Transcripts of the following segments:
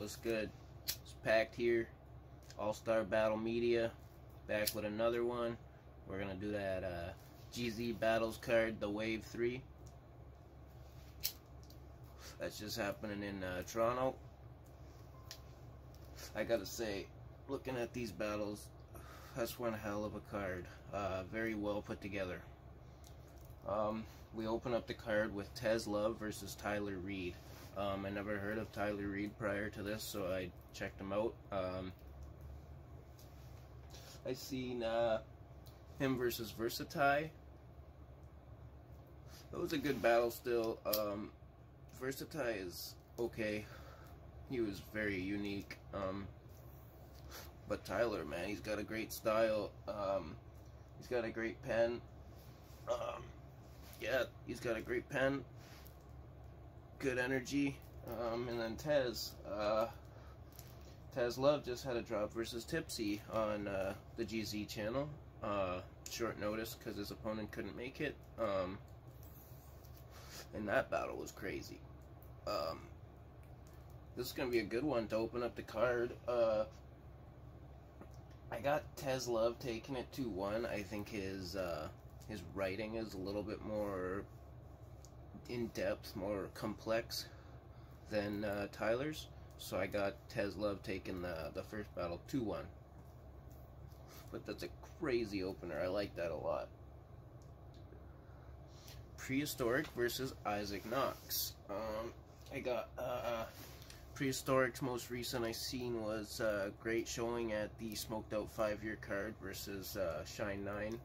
What's good? It's Pact here, Allstar Battle Media, back with another one. We're gonna do that GZ Battles card, the Wave 3. That's just happening in Toronto. I gotta say, looking at these battles, that's one hell of a card. Very well put together. We open up the card with Tez Love versus Tyler Reed. I never heard of Tyler Reed prior to this, so I checked him out. I seen him versus Versatile. That was a good battle still. Versatile is okay. He was very unique. But Tyler, man, he's got a great style. He's got a great pen. Yeah, he's got a great pen. Good energy. And then Tez Love just had a drop versus Tipsy on the GZ channel. Short notice because his opponent couldn't make it. And that battle was crazy. This is going to be a good one to open up the card. I got Tez Love taking it 2-1. I think his writing is a little bit more in-depth, more complex than Tyler's. So I got Tez Love taking the first battle 2-1. But that's a crazy opener. I like that a lot. Prehistoric versus Isaac Knox. I got Prehistoric's most recent I seen was great showing at the Smoked Out 5-year card versus Shine 9.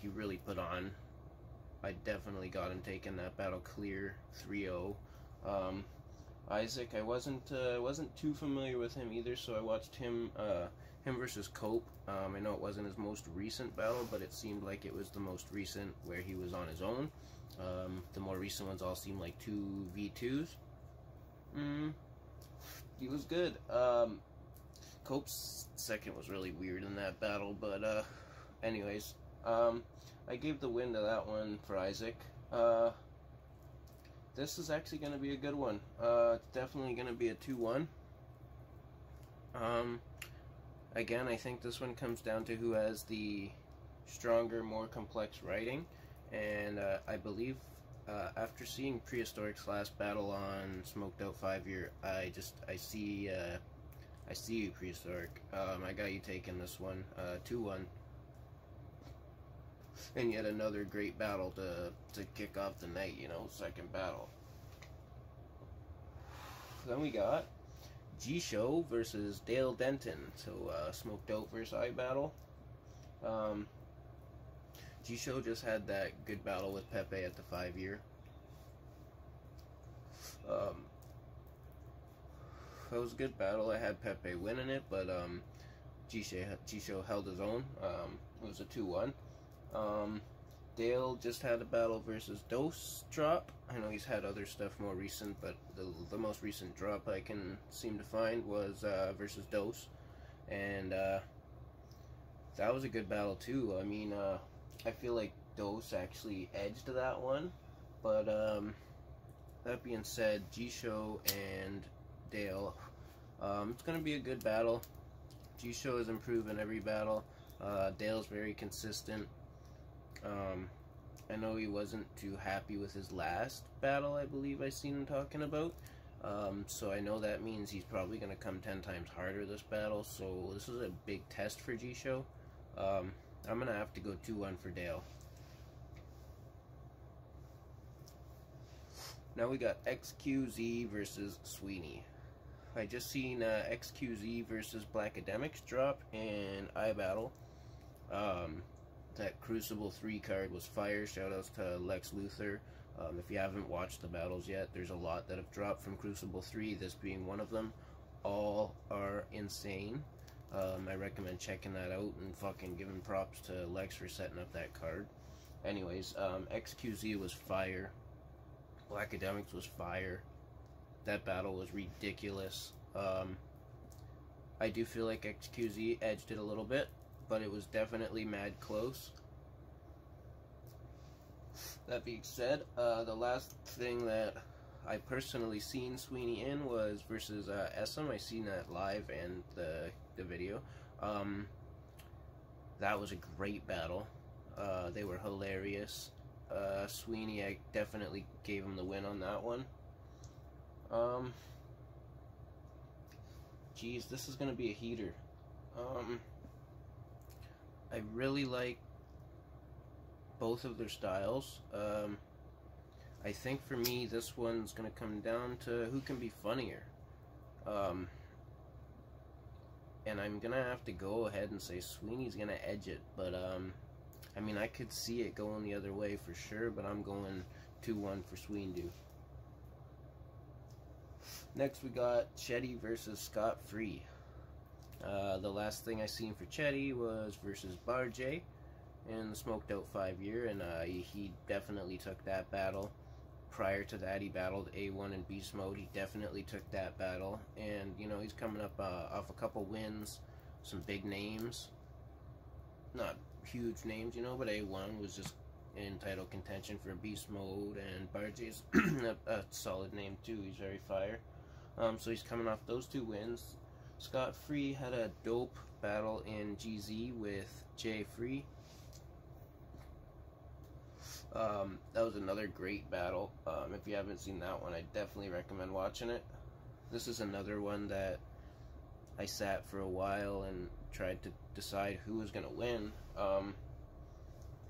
He really put on. I definitely got him taking that battle clear 3-0. Isaac, I wasn't too familiar with him either, so I watched him versus Cope. I know it wasn't his most recent battle, but it seemed like it was the most recent where he was on his own. The more recent ones all seemed like 2v2s. He was good. Cope's second was really weird in that battle, but anyways, I gave the win to that one for Isaac. This is actually going to be a good one. It's definitely going to be a 2-1. Again, I think this one comes down to who has the stronger, more complex writing. And I believe after seeing Prehistoric's last battle on Smoked Out 5-year, I see you, Prehistoric. I got you taking this one 2-1. And yet another great battle to kick off the night, you know, second battle. Then we got G-Show versus Dale Denton. So, Smoked Out versus I battle. G-Show just had that good battle with Pepe at the 5-year. That was a good battle. I had Pepe winning it, but G-Show held his own. It was a 2-1. Dale just had a battle versus Dose drop. I know he's had other stuff more recent, but the most recent drop I can seem to find was versus Dose. And that was a good battle too. I mean, I feel like Dose actually edged that one. But that being said, G-Show and Dale, it's going to be a good battle. G-Show is improving every battle. Dale's very consistent. I know he wasn't too happy with his last battle, I believe I seen him talking about. So I know that means he's probably going to come 10 times harder this battle. So this is a big test for G-Show. I'm going to have to go 2-1 for Dale. Now we got XQZ versus Sweeney. I just seen XQZ versus Black Academics drop in iBattle. That Crucible 3 card was fire. Shoutouts to Lex Luthor. If you haven't watched the battles yet, there's a lot that have dropped from Crucible 3, this being one of them. All are insane. I recommend checking that out and fucking giving props to Lex for setting up that card. Anyways, XQZ was fire. Black Academics was fire. That battle was ridiculous. I do feel like XQZ edged it a little bit, but it was definitely mad close. That being said, the last thing that I personally seen Sweeney in was versus SM. I seen that live and the video. That was a great battle. They were hilarious. Sweeney, I definitely gave him the win on that one. Geez, this is gonna be a heater. I really like both of their styles. I think for me, this one's gonna come down to who can be funnier. And I'm gonna have to go ahead and say Sweeney's gonna edge it, but I mean, I could see it going the other way for sure, but I'm going 2-1 for Sweeney. Next we got Chetty versus Scott Free. The last thing I seen for Chetty was versus Bar J in the Smoked Out 5-year, and he definitely took that battle. Prior to that, he battled A1 in Beast Mode. He definitely took that battle, and you know, he's coming up off a couple wins, some big names, not huge names, you know, but A1 was just in title contention for Beast Mode, and Barjay's a solid name too. He's very fire. So he's coming off those 2 wins. Scott Free had a dope battle in GZ with Jay Free. That was another great battle. If you haven't seen that one, I definitely recommend watching it. This is another one that I sat for a while and tried to decide who was going to win.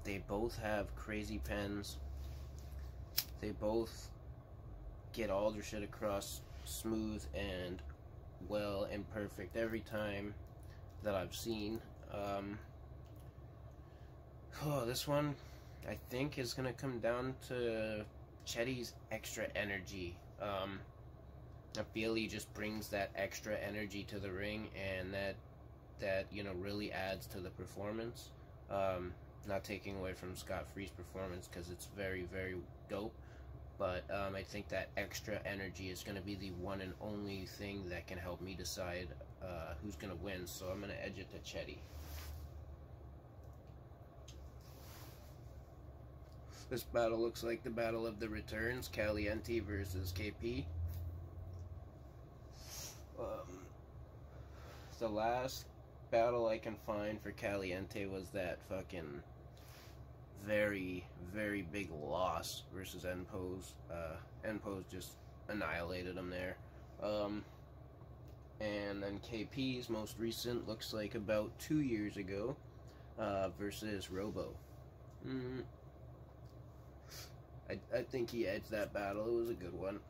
They both have crazy pens. They both get all their shit across smooth and well and perfect every time that I've seen. This one I think is gonna come down to Chetty's extra energy. I feel he just brings that extra energy to the ring, and that you know, really adds to the performance. Not taking away from Scott Free's performance, because it's very, very dope. But I think that extra energy is going to be the one and only thing that can help me decide who's going to win. So I'm going to edge it to Chetty. This battle looks like the battle of the returns. Caliente versus KP. The last battle I can find for Caliente was that fucking very, very big loss versus N-Pose. N-Pose just annihilated him there. And then KP's most recent looks like about 2 years ago versus Robo. I think he edged that battle. It was a good one.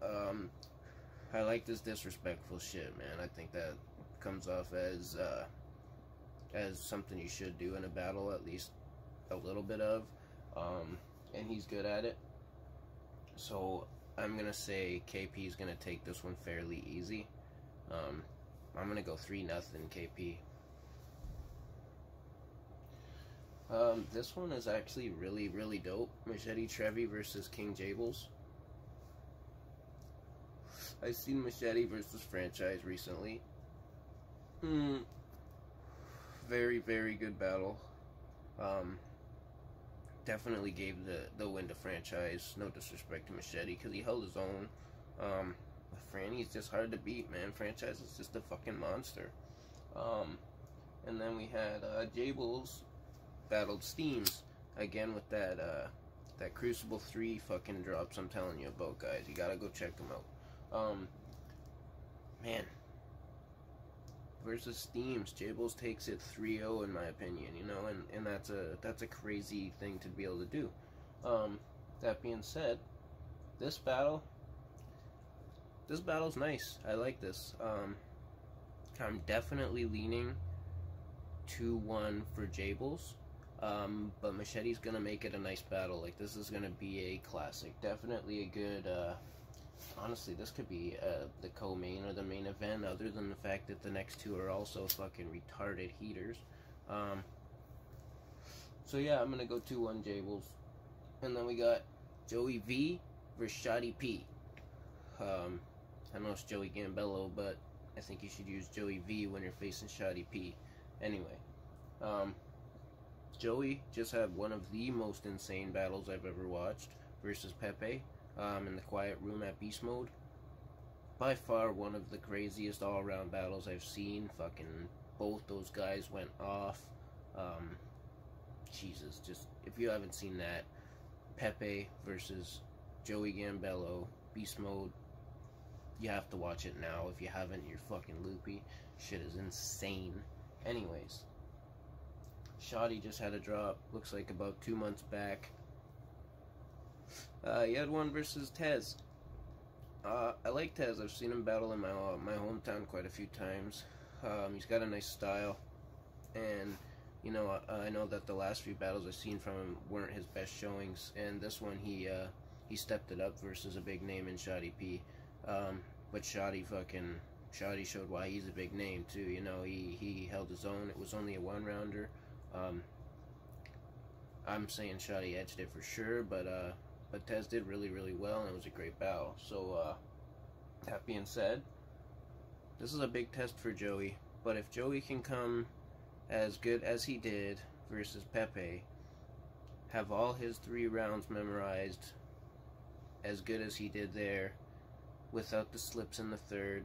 I like this disrespectful shit, man. I think that comes off as something you should do in a battle, at least a little bit of. And he's good at it. So I'm gonna say KP's gonna take this one fairly easy. I'm gonna go 3-0 KP. This one is actually really, really dope. Machete Trevi versus King Jables. I've seen Machete versus Franchise recently. Very, very good battle. Definitely gave the win to Franchise. No disrespect to Machete, because he held his own. Franny's just hard to beat, man. Franchise is just a fucking monster. And then we had Jables battled Steams again with that Crucible 3 fucking drops I'm telling you about, guys. You gotta go check them out. Man, versus Steams, Jables takes it 3-0 in my opinion, you know, and that's a crazy thing to be able to do. That being said, this battle's nice. I like this. I'm definitely leaning 2-1 for Jables. But Machete's gonna make it a nice battle. Like, this is gonna be a classic. Definitely a good, honestly, this could be the co-main or the main event, other than the fact that the next two are also fucking retarded heaters. So yeah, I'm gonna go 2-1 Jables. And then we got Joey V versus Shoddy P. I know it's Joey Gambello, but I think you should use Joey V when you're facing Shoddy P. Anyway, Joey just had one of the most insane battles I've ever watched versus Pepe. in the quiet room at beast mode. By far one of the craziest all-around battles I've seen. Fucking both those guys went off. Jesus, just if you haven't seen that, Pepe versus Joey Gambello, beast mode, you have to watch it now. If you haven't, you're fucking loopy. Shit is insane. Anyways, Shoddy just had a drop, looks like about 2 months back. He had one versus Tez. I like Tez. I've seen him battle in my hometown quite a few times. He's got a nice style, and you know, I know that the last few battles I've seen from him weren't his best showings, and this one he stepped it up versus a big name in Shoddy P. But Shoddy showed why he's a big name too. You know, he held his own. It was only a 1-rounder. I'm saying Shoddy edged it for sure, but Tez did really, really well, and it was a great battle. So, that being said, this is a big test for Joey, but if Joey can come as good as he did versus Pepe, have all his 3 rounds memorized as good as he did there, without the slips in the third,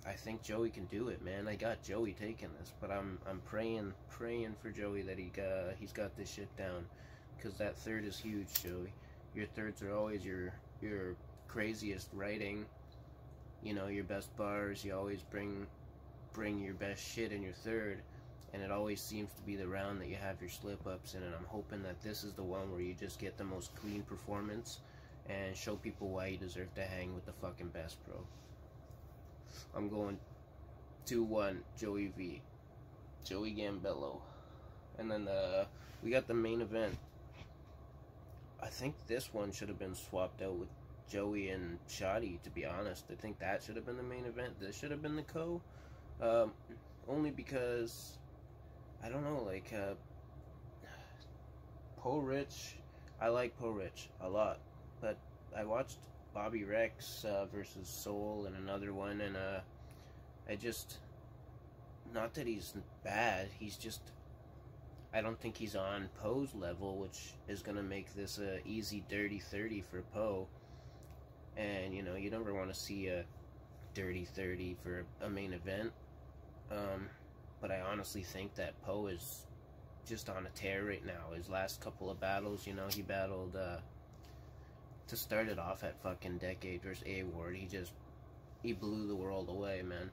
I think Joey can do it, man. I got Joey taking this, but I'm praying for Joey that he's got this shit down, because that third is huge, Joey. Your thirds are always your craziest writing, you know, your best bars. You always bring your best shit in your third, and it always seems to be the round that you have your slip-ups in, and I'm hoping that this is the one where you just get the most clean performance and show people why you deserve to hang with the fucking best, bro. I'm going 2-1 Joey v. Joey Gambello. And then we got the main event. I think this one should have been swapped out with Joey and Shoddy, to be honest. I think that should have been the main event. This should have been the co. Only because, I don't know, like, Poe Rich, I like Poe Rich a lot, but I watched Bobby Rex versus Soul and another one, and I just, not that he's bad, he's just, I don't think he's on Poe's level, which is going to make this a easy dirty 30 for Poe. And, you know, you never want to see a dirty 30 for a main event. But I honestly think that Poe is just on a tear right now. His last couple of battles, you know, he battled, to start it off at fucking Decade versus A-Ward, he blew the world away, man.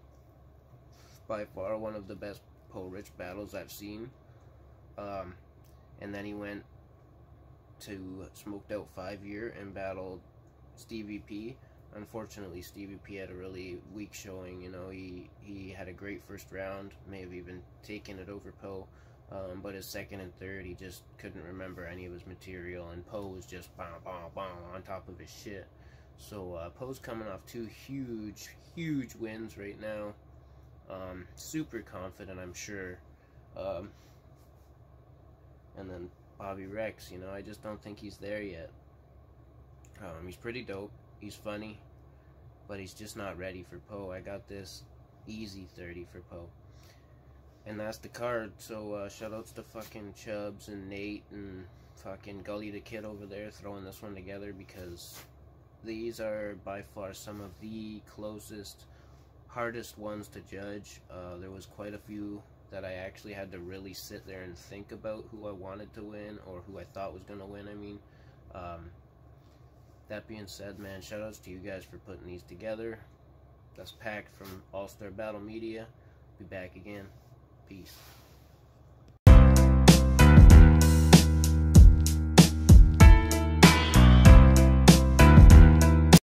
By far one of the best Poe Rich battles I've seen. And then he went to Smoked Out 5-year and battled Stevie P. Unfortunately, Stevie P had a really weak showing. You know, he had a great first round, may have even taken it over Poe, but his second and third, he just couldn't remember any of his material, and Poe was just bam, bam, bam on top of his shit. So Poe's coming off 2 huge wins right now. Super confident, I'm sure. And then Bobby Rex, you know, I just don't think he's there yet. He's pretty dope, he's funny, but he's just not ready for Poe. I got this easy 30 for Poe. And that's the card, so shoutouts to fucking Chubbs and Nate and fucking Gully the Kid over there throwing this one together, because these are by far some of the closest, hardest ones to judge. There was quite a few that I actually had to really sit there and think about who I wanted to win, or who I thought was going to win, I mean. That being said, man, shoutouts to you guys for putting these together. That's Pact from Allstar Battle Media. Be back again. Peace.